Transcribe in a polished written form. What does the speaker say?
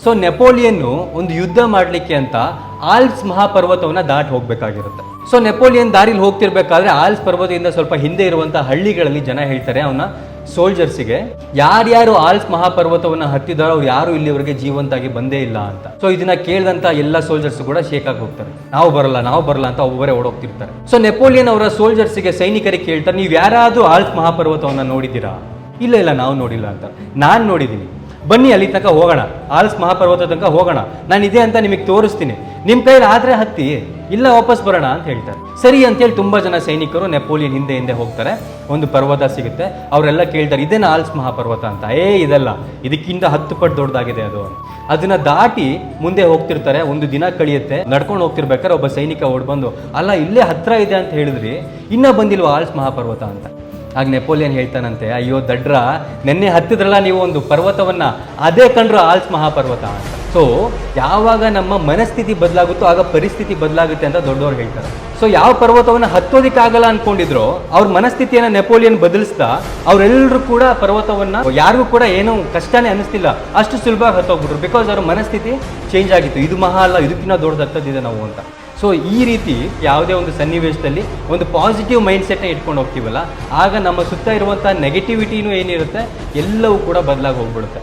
So ನೆಪೋಲಿಯನ್ನು ಒಂದು ಯುದ್ಧ ಮಾಡಲಿಕ್ಕೆ ಅಂತ ಆಲ್ಪ್ಸ್ ಮಹಾಪರ್ವತವನ್ನ ದಾಟಿ ಹೋಗ್ಬೇಕಾಗಿರುತ್ತೆ. ಸೊ ನೆಪೋಲಿಯನ್ ದಾರಿಲಿ ಹೋಗ್ತಿರ್ಬೇಕಾದ್ರೆ ಆಲ್ಪ್ಸ್ ಪರ್ವತದಿಂದ ಸ್ವಲ್ಪ ಹಿಂದೆ ಇರುವಂತಹ ಹಳ್ಳಿಗಳಲ್ಲಿ ಜನ ಹೇಳ್ತಾರೆ ಅವನ ಸೋಲ್ಜರ್ಸಿಗೆ, ಯಾರ್ಯಾರು ಆಲ್ಪ್ಸ್ ಮಹಾಪರ್ವತವನ್ನ ಹತ್ತಿದಾರೋ ಅವ್ರು ಯಾರು ಇಲ್ಲಿವರೆಗೆ ಜೀವಂತಾಗಿ ಬಂದೇ ಇಲ್ಲ ಅಂತ. ಸೊ ಇದನ್ನ ಕೇಳಿದಂತ ಎಲ್ಲ ಸೋಲ್ಜರ್ಸ್ ಕೂಡ ಶೇಕ್ ಆಗಿ ಹೋಗ್ತಾರೆ, ನಾವು ಬರಲ್ಲ ಅಂತ ಒಬ್ಬರೇ ಓಡೋಗ್ತಿರ್ತಾರೆ. ಸೊ ನೆಪೋಲಿಯನ್ ಅವರ ಸೋಲ್ಜರ್ಸ್ಗೆ ಸೈನಿಕರಿಗೆ ಕೇಳ್ತಾರೆ, ನೀವು ಯಾರಾದ್ರೂ ಆಲ್ಪ್ಸ್ ಮಹಾಪರ್ವತವನ್ನ ನೋಡಿದ್ದೀರಾ? ಇಲ್ಲ ನಾವು ನೋಡಿಲ್ಲ ಅಂತ. ನಾನು ನೋಡಿದ್ದೀನಿ, ಬನ್ನಿ ಅಲ್ಲಿ ತನಕ ಹೋಗೋಣ, ಆಲ್ಪ್ಸ್ ಮಹಾಪರ್ವತ ತನಕ ಹೋಗೋಣ, ನಾನು ಇದೆ ಅಂತ ನಿಮಗೆ ತೋರಿಸ್ತೀನಿ, ನಿಮ್ಮ ಕೈಲಿ ಆದ್ರೆ ಹತ್ತಿ, ಇಲ್ಲ ವಾಪಸ್ ಬರೋಣ ಅಂತ ಹೇಳ್ತಾರೆ. ಸರಿ ಅಂತೇಳಿ ತುಂಬಾ ಜನ ಸೈನಿಕರು ನೆಪೋಲಿಯನ್ ಹಿಂದೆ ಹೋಗ್ತಾರೆ. ಒಂದು ಪರ್ವತ ಸಿಗುತ್ತೆ, ಅವರೆಲ್ಲ ಕೇಳ್ತಾರೆ, ಇದೇನ ಆಲ್ಪ್ಸ್ ಮಹಾಪರ್ವತ ಅಂತ. ಇದಲ್ಲ, ಇದಕ್ಕಿಂತ 10 ಪಟ್ಟು ದೊಡ್ಡದಾಗಿದೆ ಅದು. ಅದನ್ನ ದಾಟಿ ಮುಂದೆ ಹೋಗ್ತಿರ್ತಾರೆ. ಒಂದು ದಿನ ಕಳಿಯುತ್ತೆ, ನಡ್ಕೊಂಡು ಹೋಗ್ತಿರ್ಬೇಕಾದ್ರೆ ಒಬ್ಬ ಸೈನಿಕ ಓಡ್ಬಂದು, ಅಲ್ಲ ಇಲ್ಲೇ ಹತ್ರ ಇದೆ ಅಂತ ಹೇಳಿದ್ರಿ, ಇನ್ನ ಬಂದಿಲ್ವಾ ಆಲ್ಪ್ಸ್ ಮಹಾಪರ್ವತ ಅಂತ. ಆಗ ನೆಪೋಲಿಯನ್ ಹೇಳ್ತಾನಂತೆ, ಅಯ್ಯೋ ದಡ್ರ, ನೆನ್ನೆ ಹತ್ತಿದ್ರಲ್ಲ ನೀವು ಒಂದು ಪರ್ವತವನ್ನ, ಅದೇ ಕಂಡ್ರು ಆಲ್ಪ್ಸ್ ಮಹಾಪರ್ವತ ಅಂತ. ಸೊ ಯಾವಾಗ ನಮ್ಮ ಮನಸ್ಥಿತಿ ಬದಲಾಗುತ್ತೋ ಆಗ ಪರಿಸ್ಥಿತಿ ಬದಲಾಗುತ್ತೆ ಅಂತ ದೊಡ್ಡವ್ರು ಹೇಳ್ತಾರೆ. ಸೊ ಯಾವ ಪರ್ವತವನ್ನ ಹತ್ತೋದಿಕ್ಕಾಗಲ್ಲ ಅನ್ಕೊಂಡಿದ್ರು, ಅವ್ರ ಮನಸ್ಥಿತಿಯನ್ನ ನೆಪೋಲಿಯನ್ ಬದಲಿಸ್ತಾ ಅವರೆಲ್ಲರೂ ಕೂಡ ಪರ್ವತವನ್ನ, ಯಾರಿಗೂ ಕೂಡ ಏನೂ ಕಷ್ಟನೇ ಅನಿಸ್ತಿಲ್ಲ, ಅಷ್ಟು ಸುಲಭವಾಗಿ ಹತ್ತೋಗ್ಬಿಟ್ರು. ಬಿಕಾಸ್ ಅವ್ರ ಮನಸ್ಥಿತಿ ಚೇಂಜ್ ಆಗಿತ್ತು, ಇದು ಮಹಾ ಅಲ್ಲ, ಇದಕ್ಕಿಂತ ದೊಡ್ಡದು ಹತ್ತದಿದೆ ನಾವು ಅಂತ. ಸೊ ಈ ರೀತಿ ಯಾವುದೇ ಒಂದು ಸನ್ನಿವೇಶದಲ್ಲಿ ಒಂದು ಪಾಸಿಟಿವ್ ಮೈಂಡ್ ಸೆಟ್ನ ಇಟ್ಕೊಂಡು ಹೋಗ್ತೀವಲ್ಲ, ಆಗ ನಮ್ಮ ಸುತ್ತ ಇರುವಂಥ ನೆಗೆಟಿವಿಟಿನೂ ಏನಿರುತ್ತೆ ಎಲ್ಲವೂ ಕೂಡ ಬದಲಾಗಿ ಹೋಗ್ಬಿಡುತ್ತೆ.